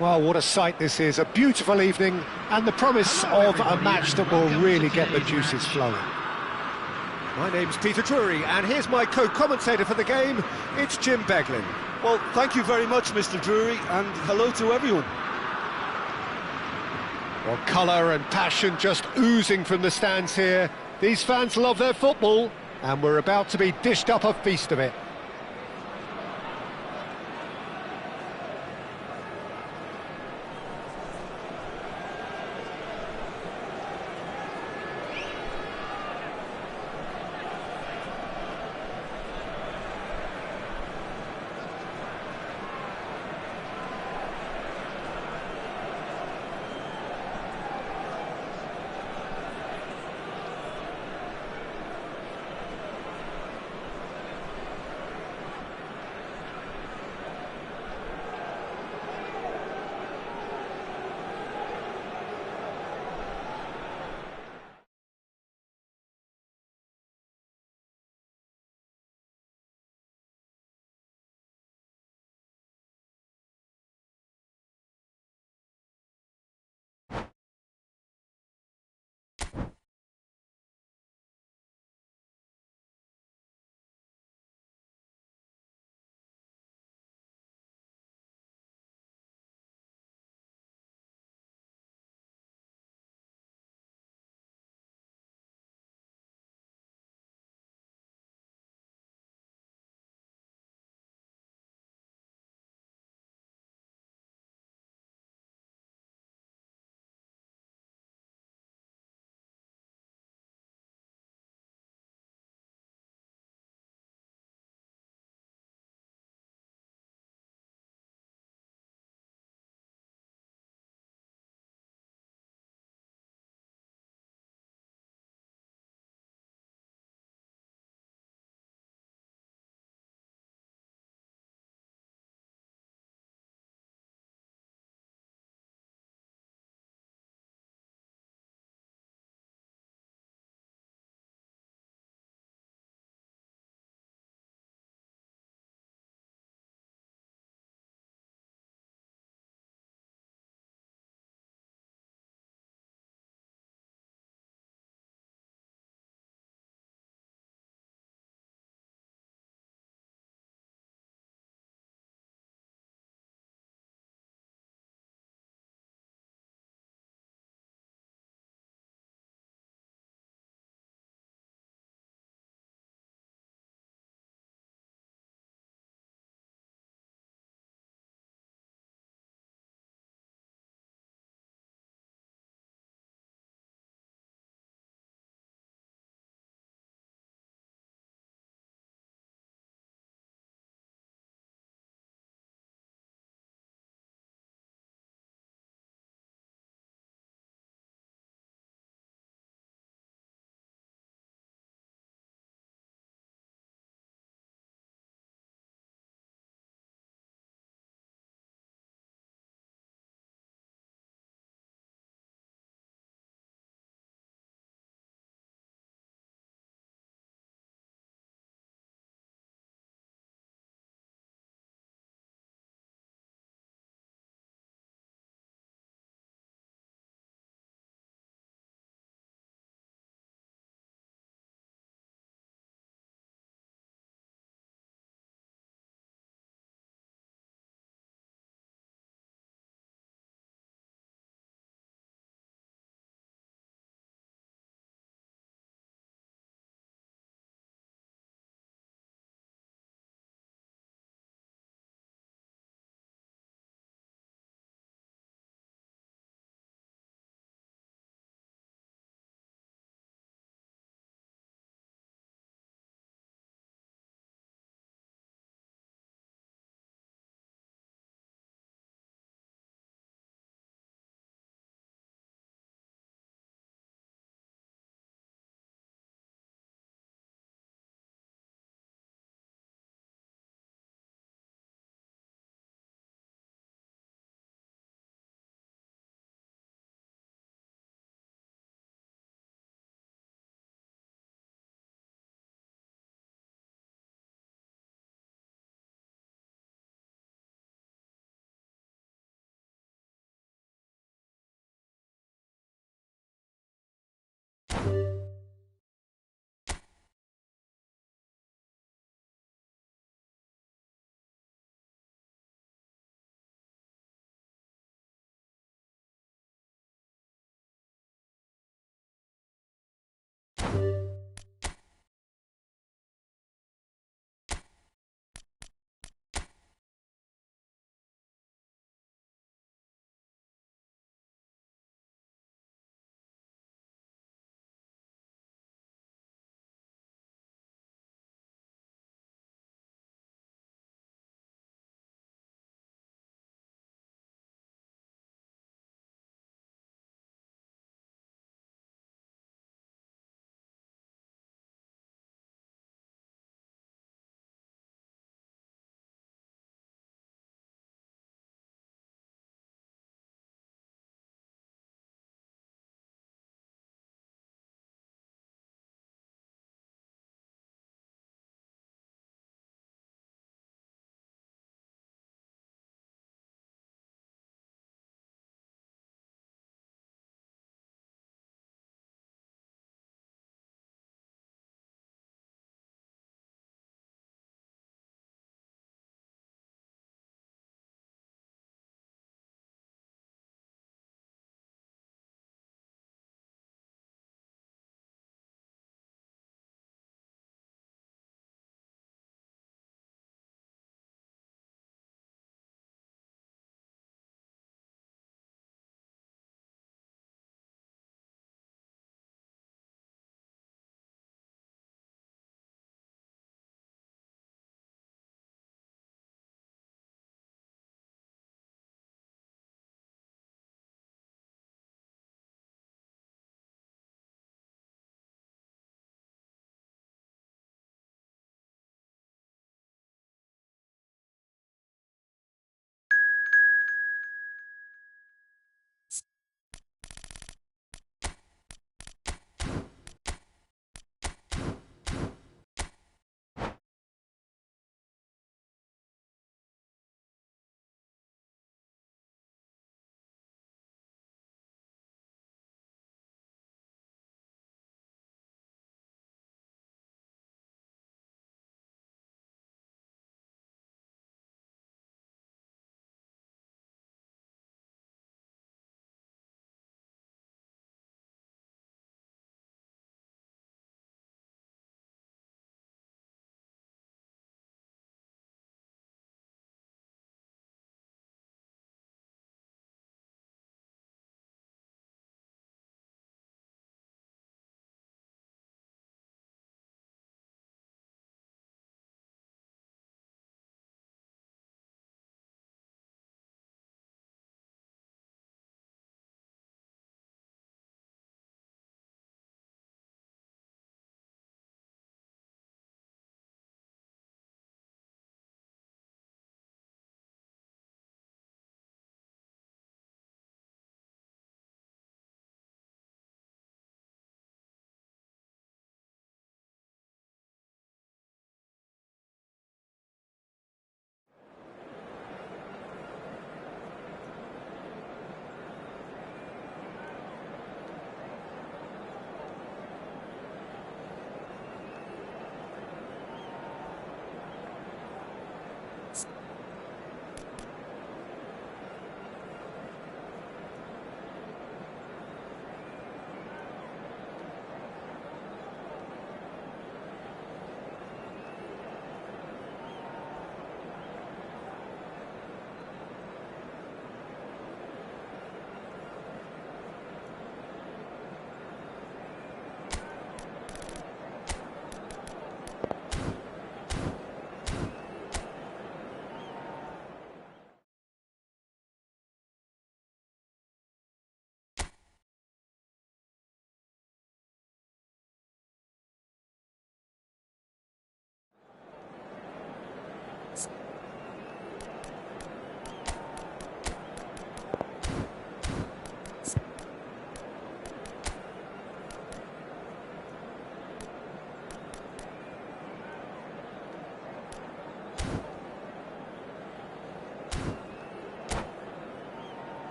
Well, what a sight this is, a beautiful evening and the promise of a match that will really get the juices flowing. My name's Peter Drury, and here's my co-commentator for the game, it's Jim Beglin. Well, thank you very much, Mr. Drury, and hello to everyone. Well, colour and passion just oozing from the stands here. These fans love their football, and we're about to be dished up a feast of it.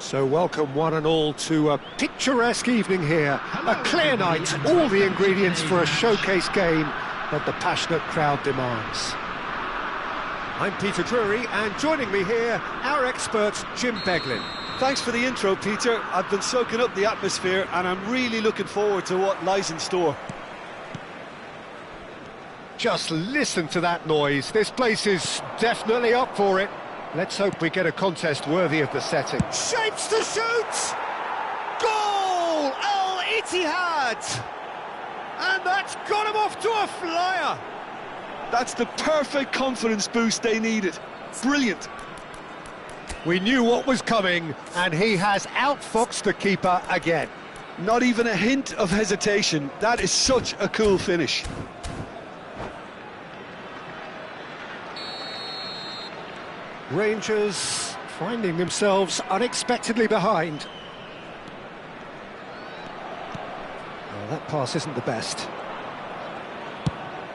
So welcome one and all to a picturesque evening here. A clear night, all the ingredients for a showcase game that the passionate crowd demands. I'm Peter Drury, and joining me here, our expert, Jim Beglin. Thanks for the intro, Peter. I've been soaking up the atmosphere and I'm really looking forward to what lies in store. Just listen to that noise. This place is definitely up for it. Let's hope we get a contest worthy of the setting. Shapes to shoot! Goal! Al-Ittihad! And that's got him off to a flyer! That's the perfect confidence boost they needed. Brilliant. We knew what was coming, and he has outfoxed the keeper again. Not even a hint of hesitation. That is such a cool finish. Rangers finding themselves unexpectedly behind. Well, that pass isn't the best.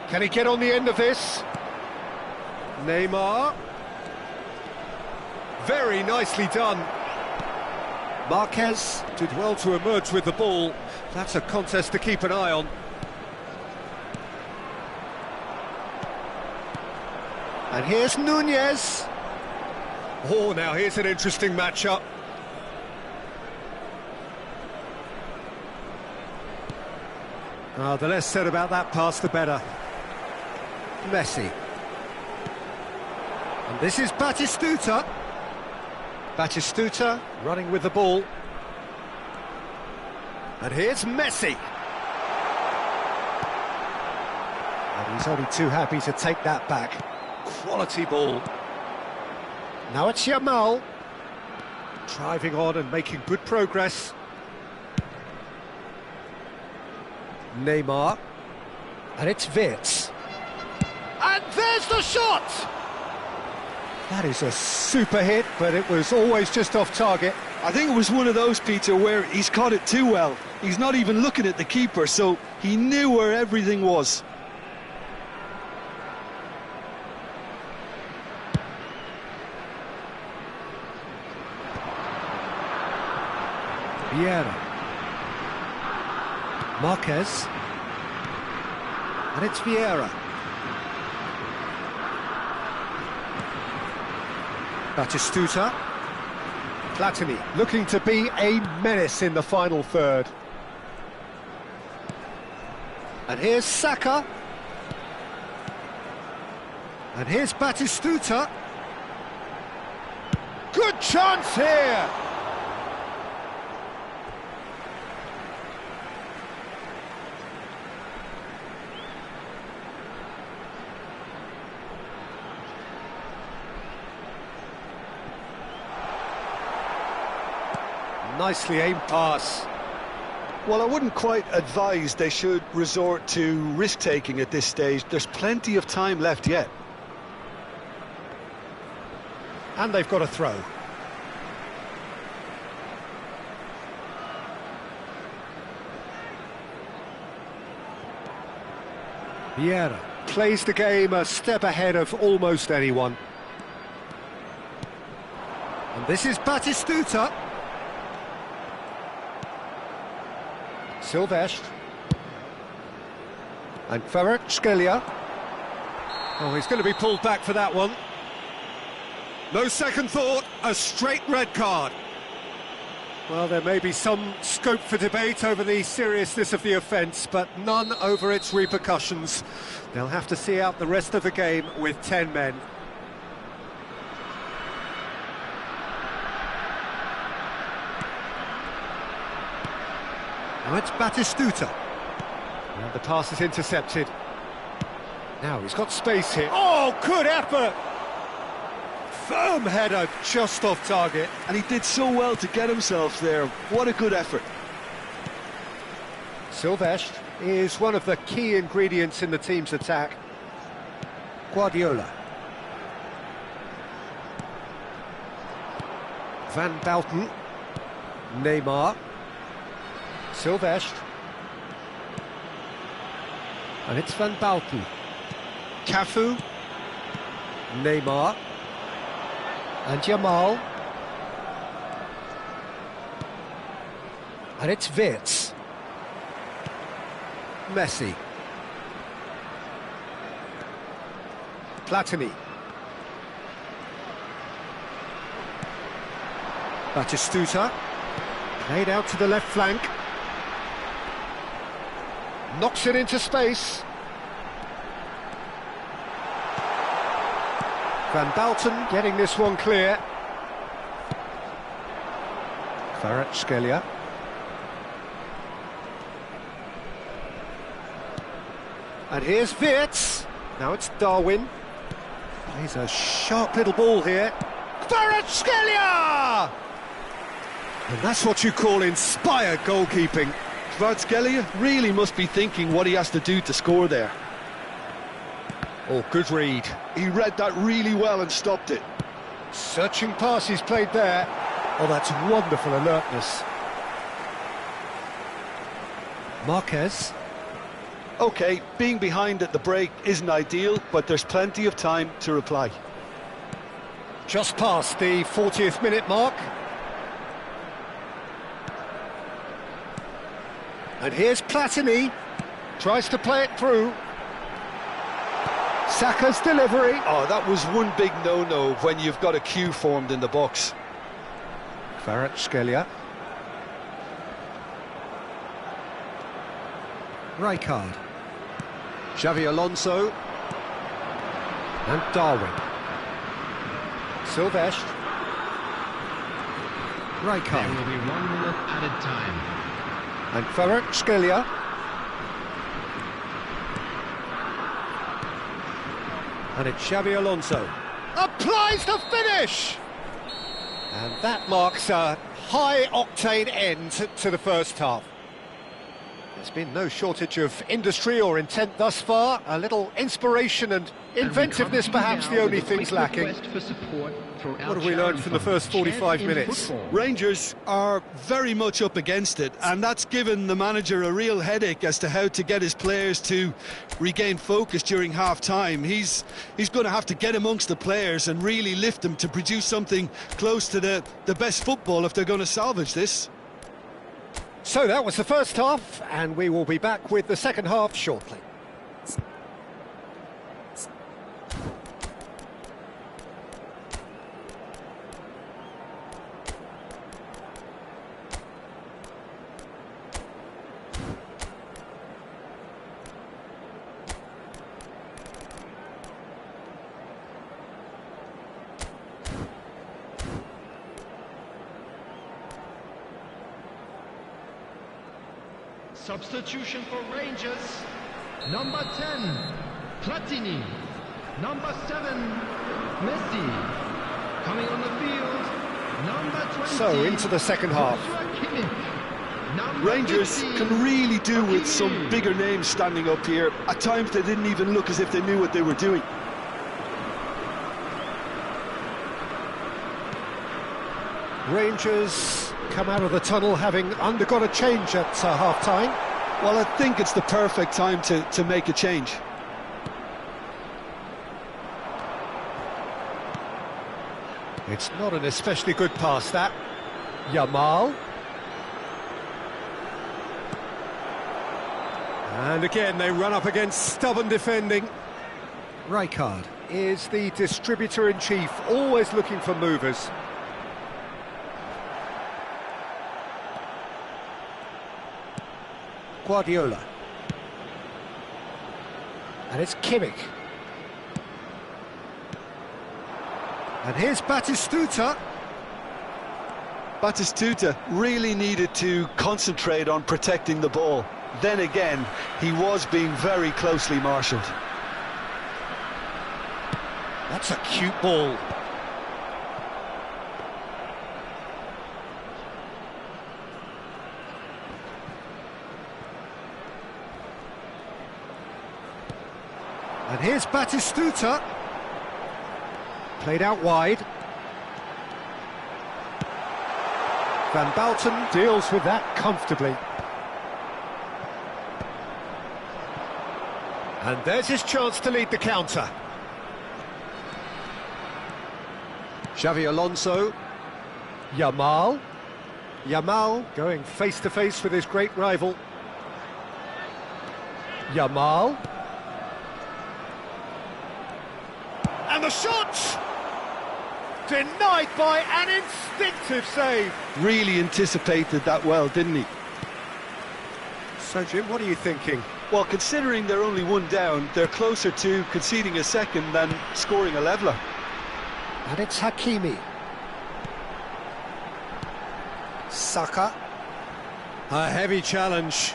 Can he get on the end of this? Neymar. Very nicely done. Marquez did well to emerge with the ball. That's a contest to keep an eye on. And here's Nunez. Oh, now here's an interesting matchup. The less said about that pass, the better. Messi. And this is Batistuta. Batistuta running with the ball. And here's Messi. And he's only too happy to take that back. Quality ball. Now it's Yamal. Driving on and making good progress. Neymar. And it's Wirtz. And there's the shot! That is a super hit, but it was always just off target. I think it was one of those, Peter, where he's caught it too well. He's not even looking at the keeper, so he knew where everything was. Vieira. Marquez. And it's Vieira. Batistuta. Platini looking to be a menace in the final third. And here's Saka. And here's Batistuta. Good chance here! Nicely aimed pass. Well, I wouldn't quite advise they should resort to risk-taking at this stage. There's plenty of time left yet. And they've got a throw. Vieira plays the game a step ahead of almost anyone. And this is Batistuta. Silvestre. And Kvaratskhelia. Oh, he's going to be pulled back for that one. No second thought, a straight red card. Well, there may be some scope for debate over the seriousness of the offence, but none over its repercussions. They'll have to see out the rest of the game with 10 men. Now it's Batistuta. And the pass is intercepted. Now he's got space here. Oh, good effort! Firm header just off target. And he did so well to get himself there. What a good effort. Silvestre is one of the key ingredients in the team's attack. Guardiola. Van Bauten. Neymar. Silvestre. And it's Van Bauten. Cafu. Neymar. And Yamal. And it's Wirtz. Messi. Platini. Batistuta. Played out to the left flank. Knocks it into space. Van Balten getting this one clear. Kvaratskhelia. And here's Wirtz. Now it's Darwin. Plays a sharp little ball here. Kvaratskhelia! And that's what you call inspired goalkeeping. Kvaratskhelia really must be thinking what he has to do to score there. Oh, good read. He read that really well and stopped it. Searching pass he's played there. Oh, that's wonderful alertness. Marquez. OK, being behind at the break isn't ideal, but there's plenty of time to reply. Just past the 40th minute mark. And here's Platini. Tries to play it through. Saka's delivery. Oh, that was one big no-no when you've got a queue formed in the box. Kvaratskhelia. Rijkaard. Xavi Alonso. And Darwin. Silvestre. Rijkaard. There will be 1 minute added time. And Kvaratskhelia. And it's Xavi Alonso. Applies the finish! And that marks a high-octane end to the first half. There's been no shortage of industry or intent thus far. A little inspiration and inventiveness, perhaps the only things lacking. What have we learned from the first 45 minutes? Rangers are very much up against it, and that's given the manager a real headache as to how to get his players to regain focus during half-time. He's going to have to get amongst the players and really lift them to produce something close to the best football if they're going to salvage this. So that was the first half, and we will be back with the second half shortly. Substitution for Rangers. Number 10, Platini. Number 7, Messi. Coming on the field, number 20. So, into the second half. Rangers can really do with some bigger names standing up here. At times they didn't even look as if they knew what they were doing. Rangers come out of the tunnel having undergone a change at half-time. Well, I think it's the perfect time to make a change. It's not an especially good pass, that. Yamal. And again, they run up against stubborn defending. Rijkaard is the distributor-in-chief, always looking for movers. Guardiola. And it's Kimmich. And here's Batistuta. Batistuta really needed to concentrate on protecting the ball. Then again, he was being very closely marshalled. That's a cute ball. And here's Batistuta. Played out wide. Van Balten deals with that comfortably. And there's his chance to lead the counter. Xavi Alonso. Yamal. Yamal going face-to-face with his great rival. Yamal. And the shot! Denied by an instinctive save. Really anticipated that well, didn't he? So, Jim, what are you thinking? Well, considering they're only one down, they're closer to conceding a second than scoring a leveller. And it's Hakimi. Saka. A heavy challenge.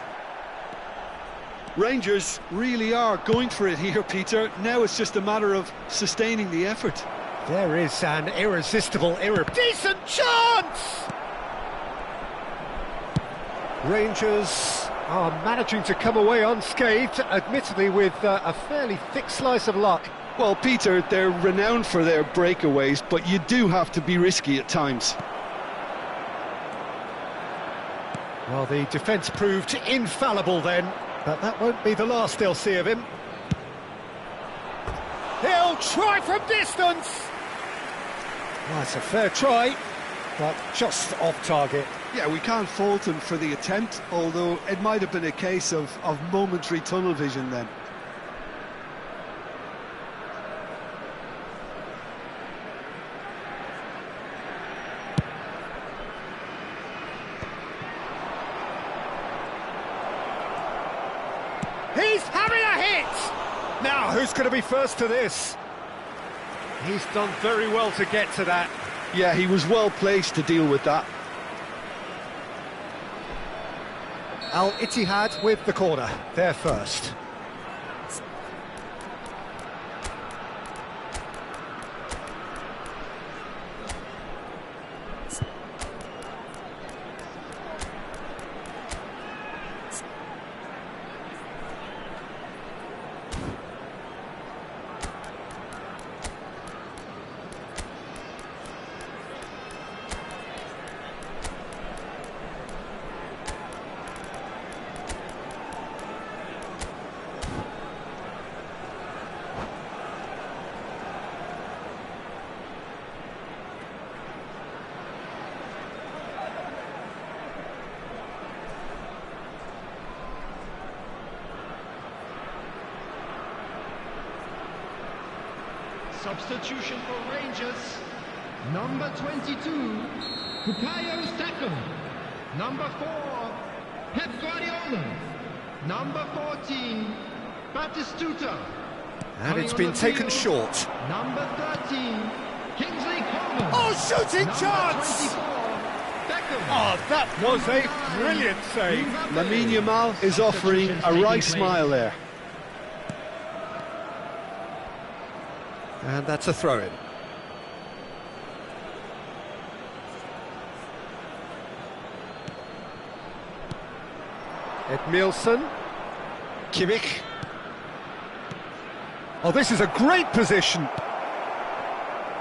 Rangers really are going for it here, Peter. Now it's just a matter of sustaining the effort. There is an irresistible Decent chance! Rangers are managing to come away unscathed, admittedly with a fairly thick slice of luck. Well, Peter, they're renowned for their breakaways, but you do have to be risky at times. Well, the defence proved infallible then, but that won't be the last they'll see of him. He'll try from distance! Well, it's a fair try, but just off target. Yeah, we can't fault him for the attempt, although it might have been a case of momentary tunnel vision then. He's having a hit! Now, who's going to be first to this? He's done very well to get to that. Yeah, he was well placed to deal with that. Al-Ittihad with the corner. They're first. Substitution for Rangers. Number 22, Bukayo Saka. Number 4, Pep Guardiola. Number 14, Batistuta. And it's been taken short. Number 13, Kingsley Coleman. Oh, shooting Number chance! 24, Beckham. Oh, that was a brilliant save. Lamine Yamal is offering a right smile there. And that's a throw-in. Edmilson. Kimmich. Oh, this is a great position.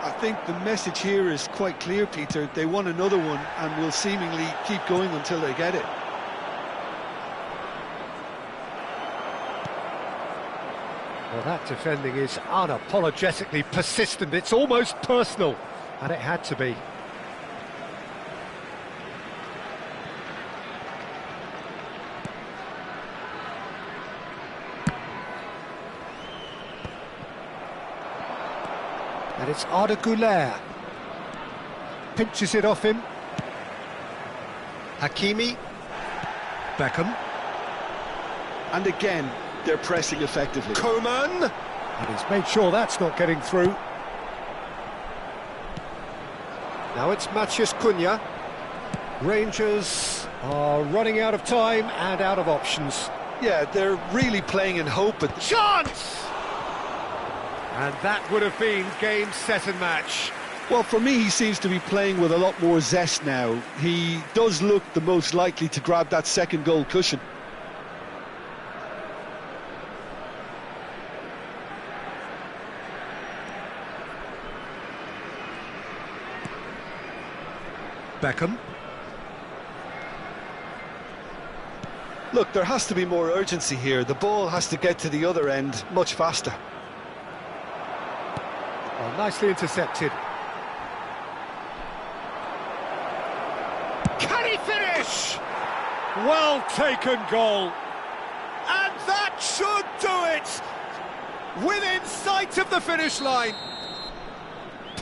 I think the message here is quite clear, Peter. They want another one and will seemingly keep going until they get it. Well, that defending is unapologetically persistent. It's almost personal, and it had to be. And it's Arda Güler. Pinches it off him. Hakimi. Beckham. And again, they're pressing effectively. Coman. And he's made sure that's not getting through. Now it's Matheus Cunha. Rangers are running out of time and out of options. Yeah, they're really playing in hope. Chance! And that would have been game, set and match. Well, for me, he seems to be playing with a lot more zest now. He does look the most likely to grab that second goal cushion. Beckham. Look, there has to be more urgency here. The ball has to get to the other end much faster. Oh, nicely intercepted. Can he finish. Well taken goal. And that should do it! Within sight of the finish line.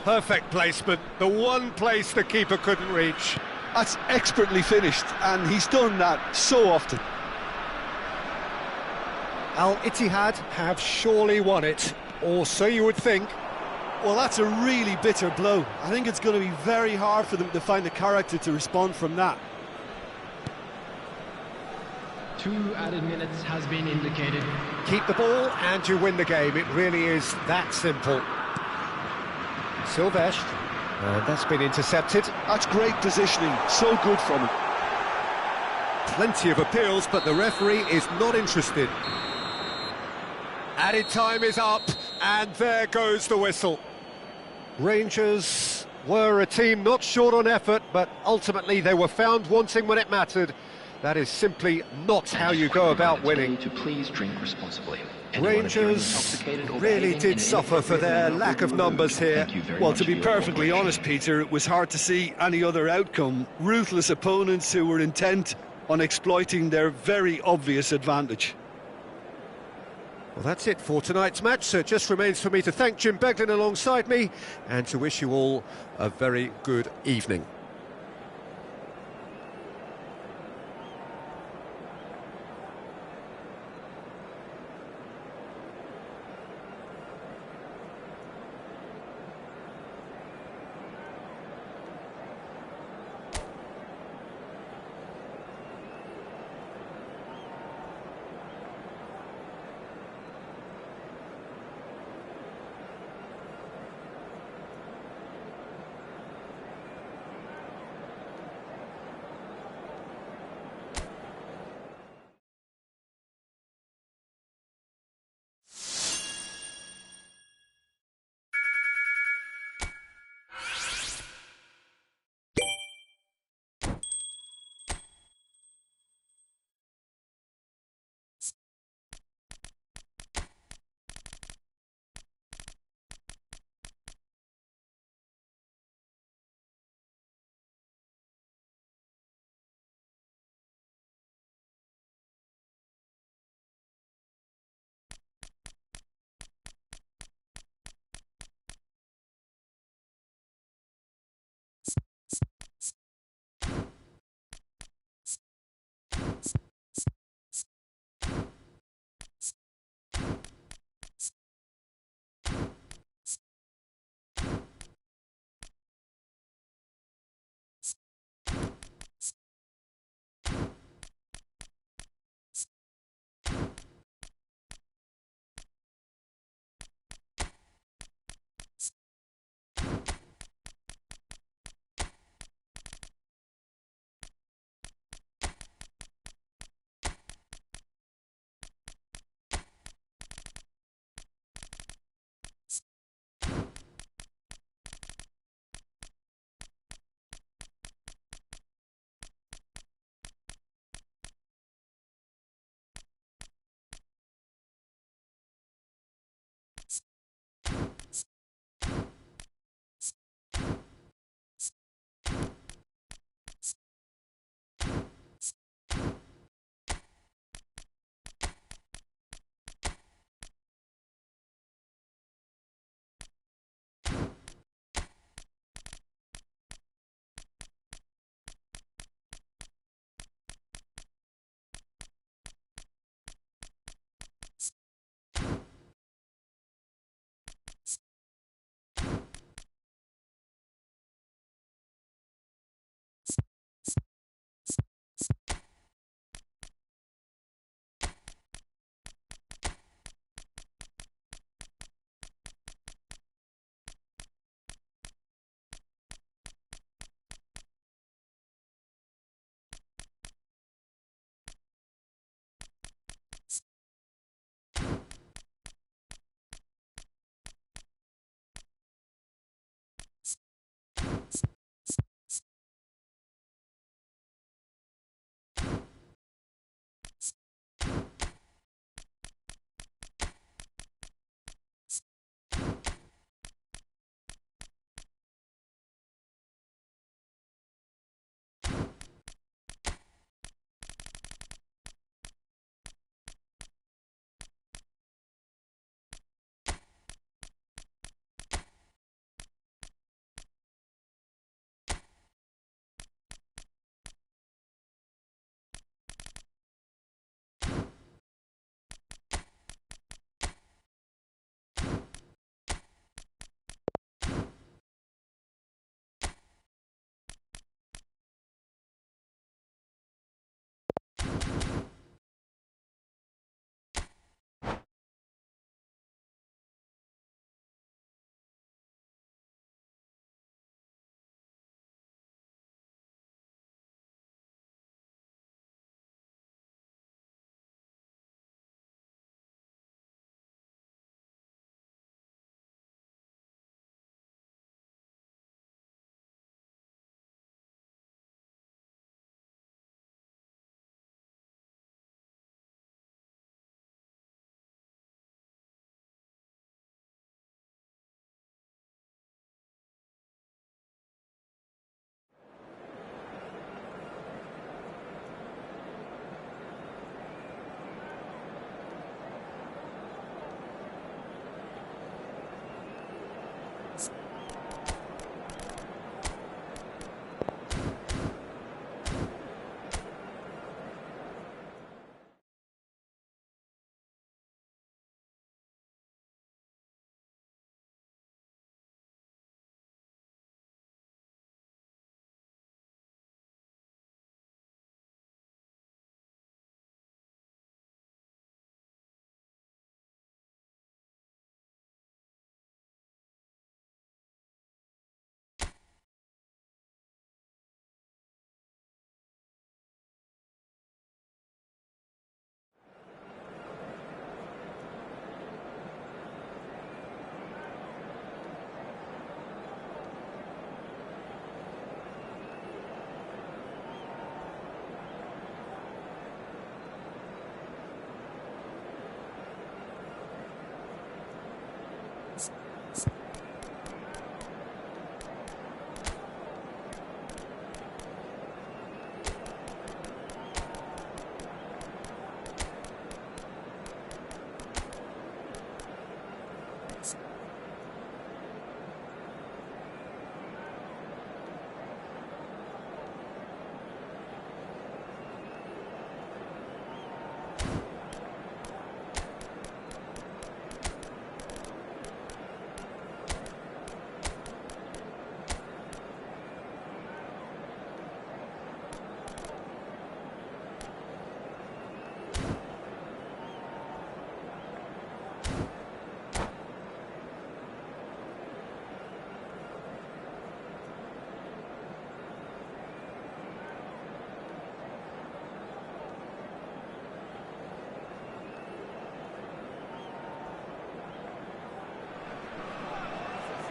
Perfect placement, the one place the keeper couldn't reach. That's expertly finished, and he's done that so often. Al Ittihad have surely won it, or so you would think. Well, that's a really bitter blow. I think it's going to be very hard for them to find the character to respond from that. 2 added minutes has been indicated. Keep the ball and you win the game. It really is that simple. Silvestre, and that's been intercepted. That's great positioning, so good from him. Plenty of appeals, but the referee is not interested. Added time is up, and there goes the whistle. Rangers were a team not short on effort, but ultimately they were found wanting when it mattered. That is simply not how you go about winning. To please drink responsibly. Rangers really did suffer for their lack of numbers here. Well, to be perfectly honest, Peter, it was hard to see any other outcome. Ruthless opponents who were intent on exploiting their very obvious advantage. Well, that's it for tonight's match, so it just remains for me to thank Jim Beglin alongside me and to wish you all a very good evening.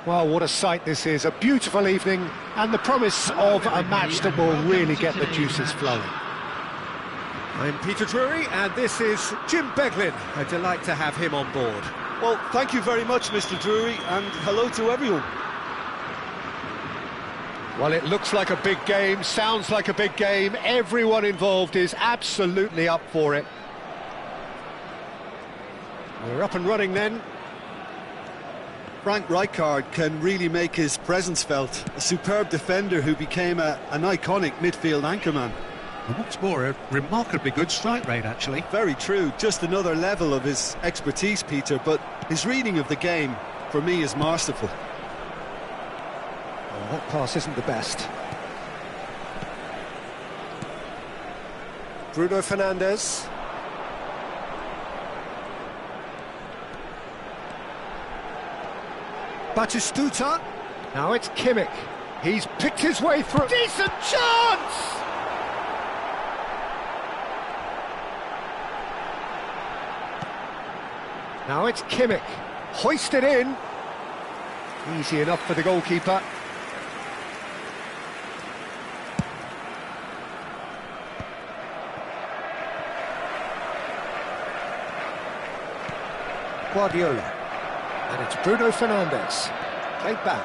Well, what a sight this is, a beautiful evening, and the promise of a match that will really get the juices flowing. I'm Peter Drury, and this is Jim Beglin. A delight to have him on board. Well, thank you very much, Mr. Drury, and hello to everyone. Well, it looks like a big game, sounds like a big game. Everyone involved is absolutely up for it. We're up and running then. Frank Rijkaard can really make his presence felt. A superb defender who became an iconic midfield anchorman. And what's more, a remarkably good strike rate, actually. Very true, just another level of his expertise, Peter, but his reading of the game, for me, is masterful. Oh, that pass isn't the best. Bruno Fernandes. Batistuta. Now it's Kimmich. He's picked his way through. Decent chance! Now it's Kimmich. Hoisted in. Easy enough for the goalkeeper. Guardiola. And it's Bruno Fernandes. Played back.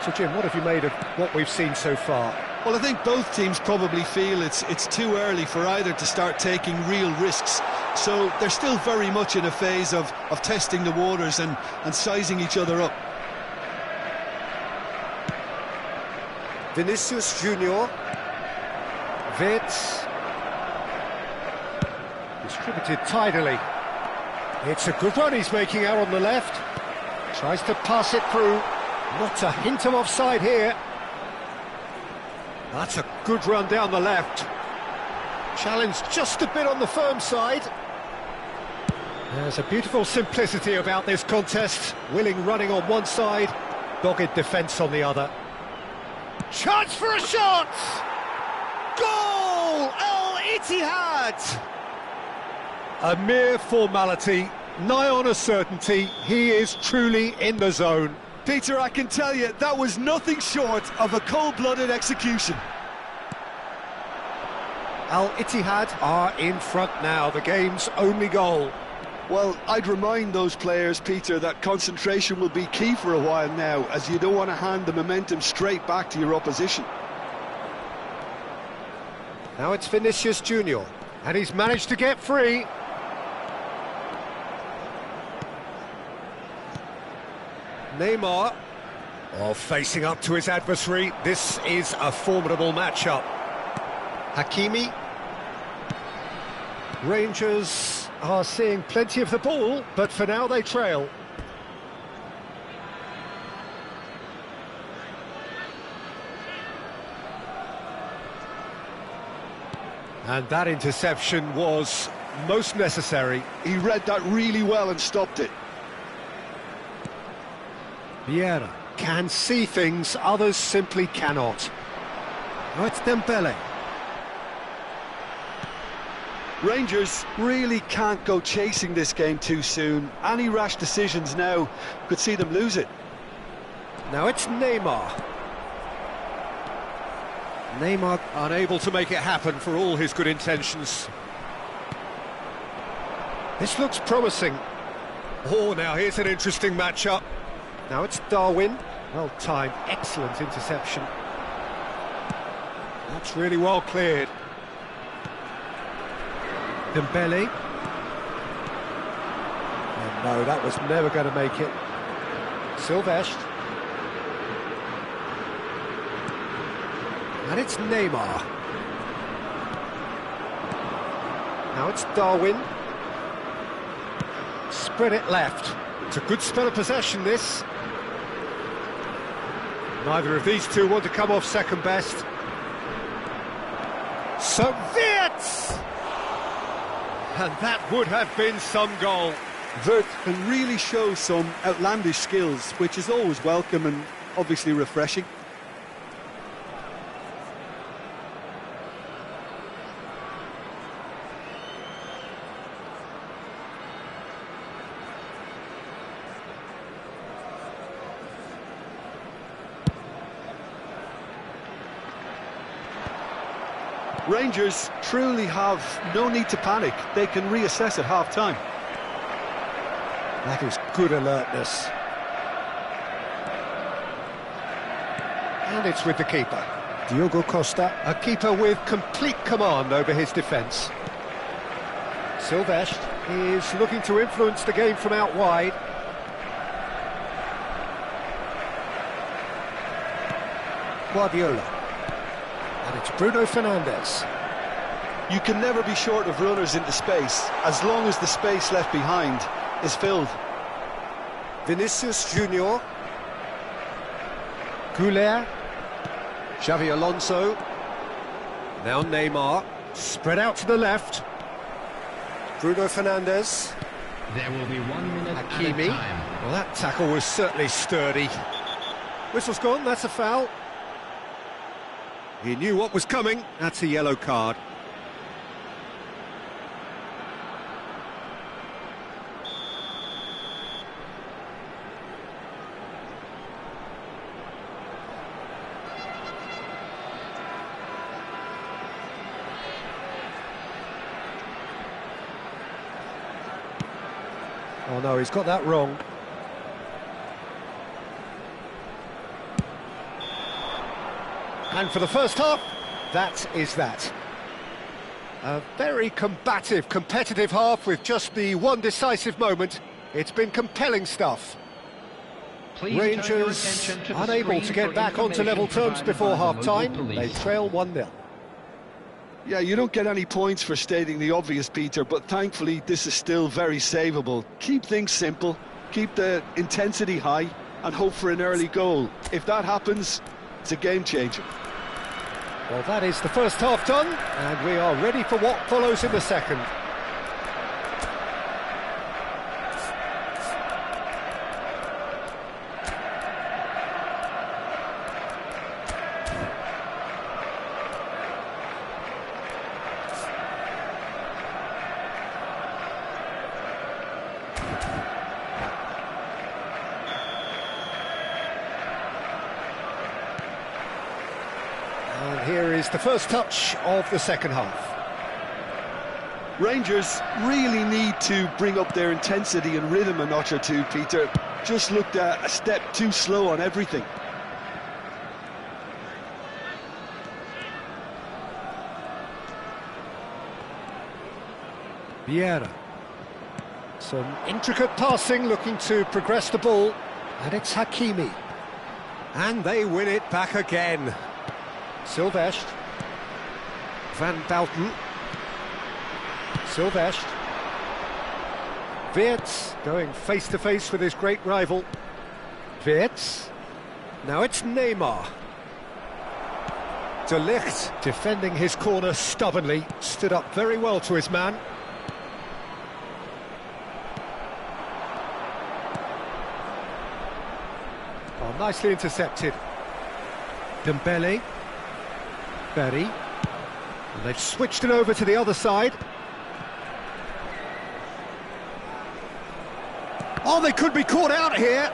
So, Jim, what have you made of what we've seen so far? Well, I think both teams probably feel it's too early for either to start taking real risks. So they're still very much in a phase of testing the waters and sizing each other up. Vinicius Junior. Vitz. Distributed tidily. It's a good run he's making out on the left. Tries to pass it through. Not a hint of offside here. That's a good run down the left. Challenged just a bit on the firm side. There's a beautiful simplicity about this contest. Willing running on one side, dogged defence on the other. Chance for a shot! Goal! Al-Ittihad! A mere formality, nigh on a certainty. He is truly in the zone. Peter, I can tell you, that was nothing short of a cold-blooded execution. Al-Ittihad are in front now, the game's only goal. Well, I'd remind those players, Peter, that concentration will be key for a while now, as you don't want to hand the momentum straight back to your opposition. Now it's Vinicius Junior, and he's managed to get free. Neymar, facing up to his adversary. This is a formidable matchup. Hakimi. Rangers are seeing plenty of the ball, but for now they trail. And that interception was most necessary. He read that really well and stopped it. Vieira can see things others simply cannot. Now it's Dembele. Rangers really can't go chasing this game too soon. Any rash decisions now could see them lose it. Now it's Neymar. Neymar unable to make it happen for all his good intentions. This looks promising. Oh, now here's an interesting matchup. Now it's Darwin. Well timed, excellent interception. That's really well cleared. Dembele. Oh, no, that was never going to make it. Silvestre. And it's Neymar. Now it's Darwin. Spread it left. It's a good spell of possession, this. Neither of these two want to come off second best. So Wirtz! And that would have been some goal. Wirtz can really show some outlandish skills, which is always welcome and obviously refreshing. Rangers truly have no need to panic. They can reassess at half-time. That is good alertness. And it's with the keeper. Diogo Costa, a keeper with complete command over his defence. Silvestre is looking to influence the game from out wide. Guardiola. And it's Bruno Fernandes. You can never be short of runners into space, as long as the space left behind is filled. Vinicius Junior. Goulet. Xavi Alonso. Now Neymar. Spread out to the left. Bruno Fernandes. There will be 1 minute Hakimi. at a time. Well, that tackle was certainly sturdy. Whistle's gone, that's a foul. He knew what was coming, that's a yellow card. Oh no, he's got that wrong. And for the first half, that is that. A very combative, competitive half with just the one decisive moment. It's been compelling stuff. Please turn your Rangers attention to the unable screen to get for back onto level information terms before provided by the half-time. local They police. trail 1-0. Yeah, you don't get any points for stating the obvious, Peter, but thankfully this is still very savable. Keep things simple, keep the intensity high, and hope for an early goal. If that happens, it's a game changer. Well, that is the first half done, and we are ready for what follows in the second. And here is the first touch of the second half. Rangers really need to bring up their intensity and rhythm a notch or two, Peter. Just looked a step too slow on everything. Vieira. Some intricate passing, looking to progress the ball. And it's Hakimi. And they win it back again. Silvestre. Van Bouten. Silvestre. Wirtz going face-to-face with his great rival. Wirtz. Now it's Neymar. De Ligt defending his corner stubbornly. Stood up very well to his man. Oh, nicely intercepted. Dembele. Berry. And they've switched it over to the other side. Oh, they could be caught out here.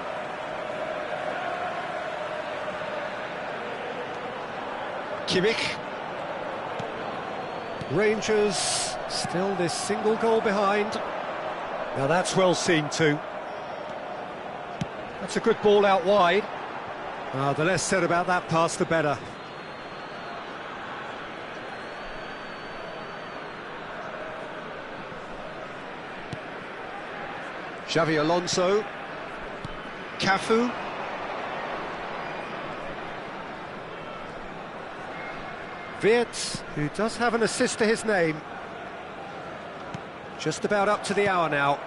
Kimmich. Rangers still this single goal behind. Now that's well seen too. That's a good ball out wide. The less said about that pass, the better. Xavi Alonso. Cafu. Wirtz, who does have an assist to his name. Just about up to the hour now.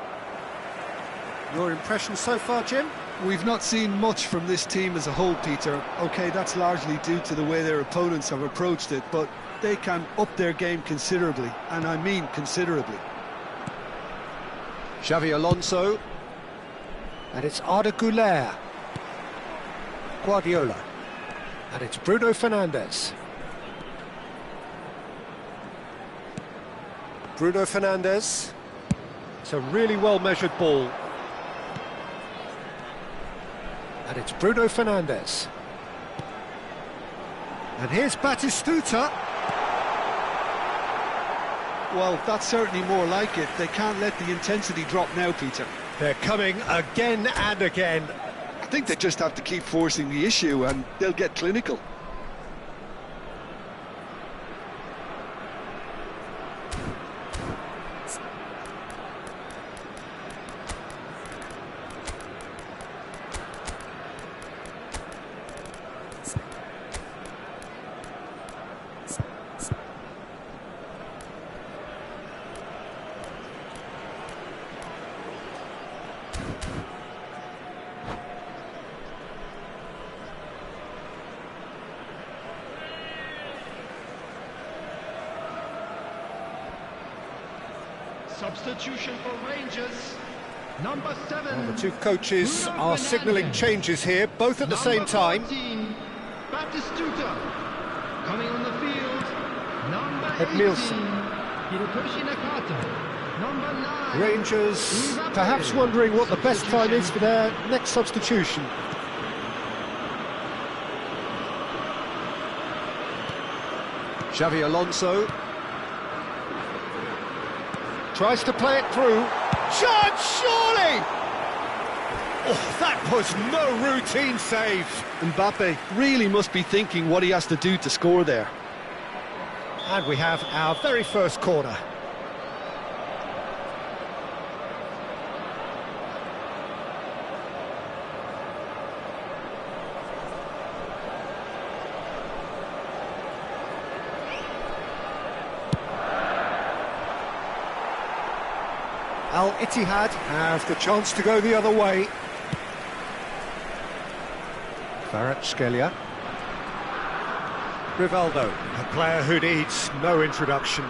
Your impression so far, Jim? We've not seen much from this team as a whole, Peter. OK, that's largely due to the way their opponents have approached it, but they can up their game considerably, and I mean considerably. Xavi Alonso. And it's Arda Güler. Guardiola. And it's Bruno Fernandes. Bruno Fernandes. It's a really well-measured ball. And it's Bruno Fernandes. And here's Batistuta. Well, that's certainly more like it. They can't let the intensity drop now, Peter. They're coming again and again. I think they just have to keep forcing the issue and they'll get clinical. Substitution for Rangers, number 7. Well, the two coaches are signalling changes here, both at the same time. 14, Batistuta. Coming on the field, number 18, Nielsen. Hirotoshi Nakata. Number 9. Rangers perhaps wondering what the best time is for their next substitution. Xavi Alonso tries to play it through. Chance, surely! Oh, that was no routine save. Mbappe really must be thinking what he has to do to score there. And we have our very first corner. Al-Ittihad have the chance to go the other way. Kvaratskhelia. Rivaldo, a player who needs no introduction.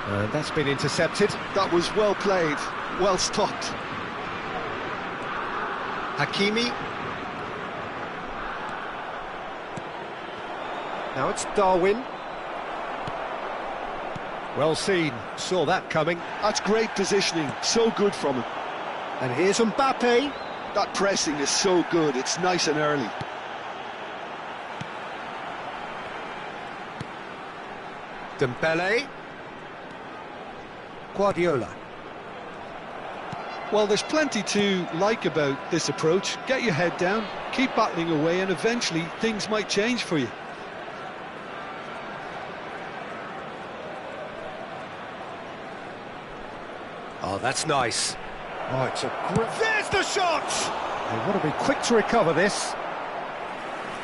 And that's been intercepted. That was well played, well stopped. Hakimi. Now it's Darwin. Well seen, saw that coming. That's great positioning, so good from him. And here's Mbappe. That pressing is so good, it's nice and early. Dembele. Guardiola. Well, there's plenty to like about this approach. Get your head down, keep battling away, and eventually things might change for you. Oh, that's nice. Oh, it's a great... There's the shot! They want to be quick to recover this.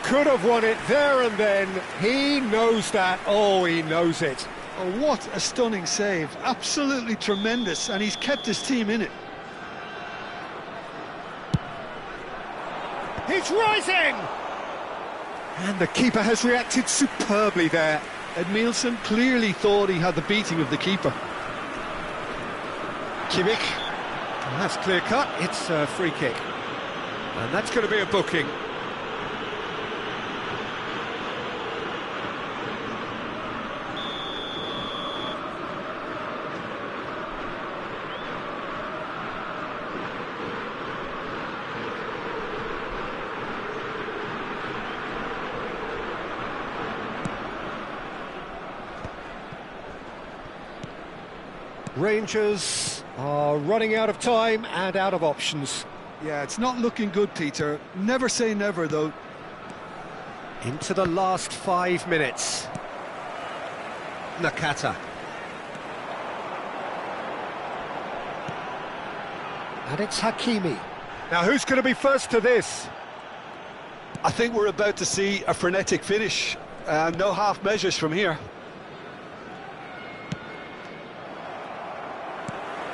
Could have won it there and then. He knows that. Oh, he knows it. Oh, what a stunning save. Absolutely tremendous, and he's kept his team in it. He's rising! And the keeper has reacted superbly there. Nielsen clearly thought he had the beating of the keeper. Kimmich. That's clear cut. It's a free kick. And that's going to be a booking. Rangers are running out of time and out of options. Yeah, it's not looking good, Peter. Never say never, though. Into the last 5 minutes. Nakata. And it's Hakimi. Now, who's going to be first to this? I think we're about to see a frenetic finish. No half measures from here.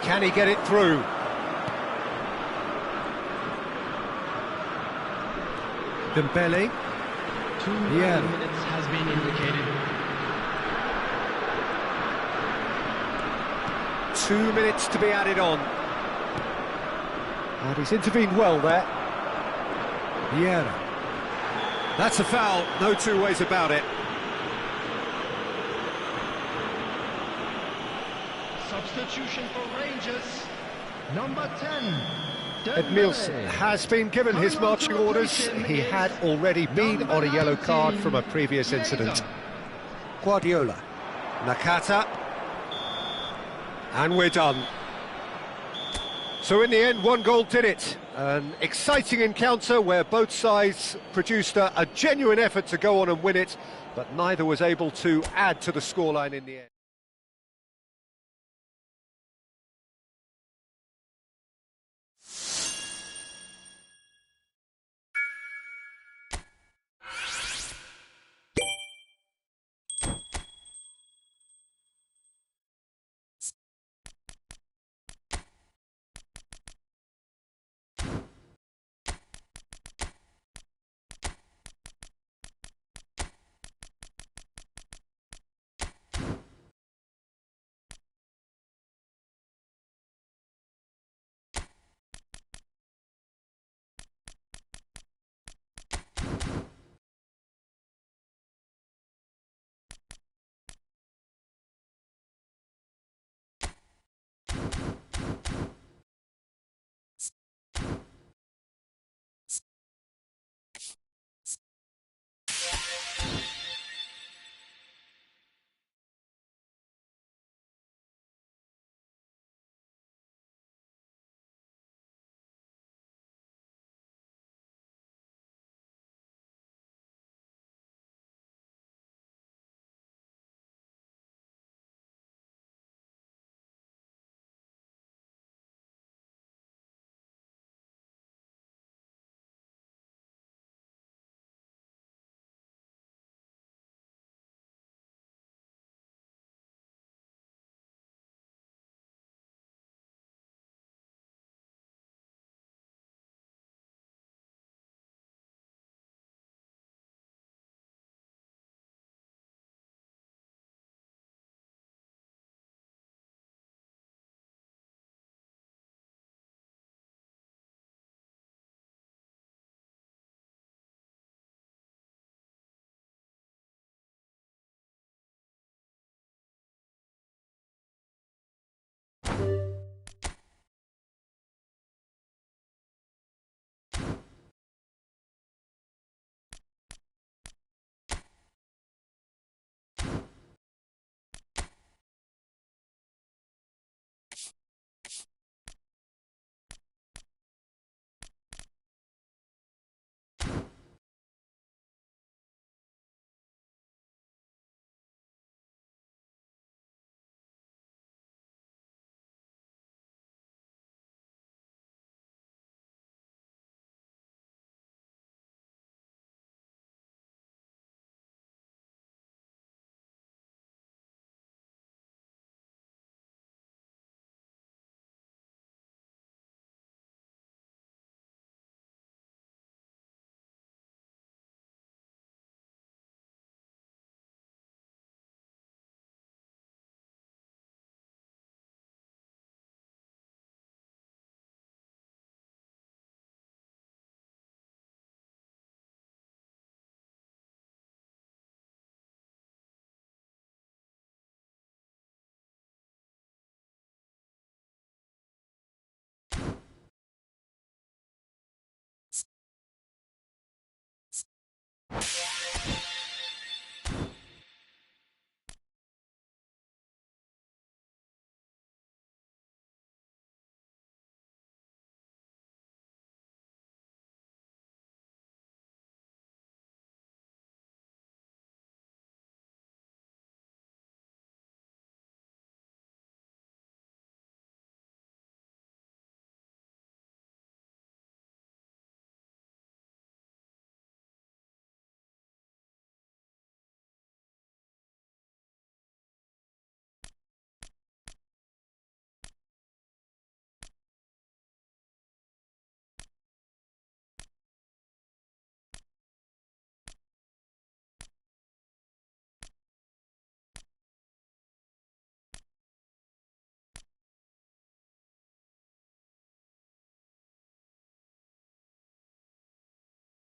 Can he get it through? Dembele. 2 minutes has been indicated. 2 minutes to be added on. And he's intervened well there. Vieira. That's a foul, no two ways about it. Substitution for Rangers, number 10. Nielsen has been given his marching orders. He had already been on a yellow card from a previous incident. Guardiola. Nakata. And we're done. So in the end, one goal did it. An exciting encounter where both sides produced a genuine effort to go on and win it, but neither was able to add to the scoreline in the end.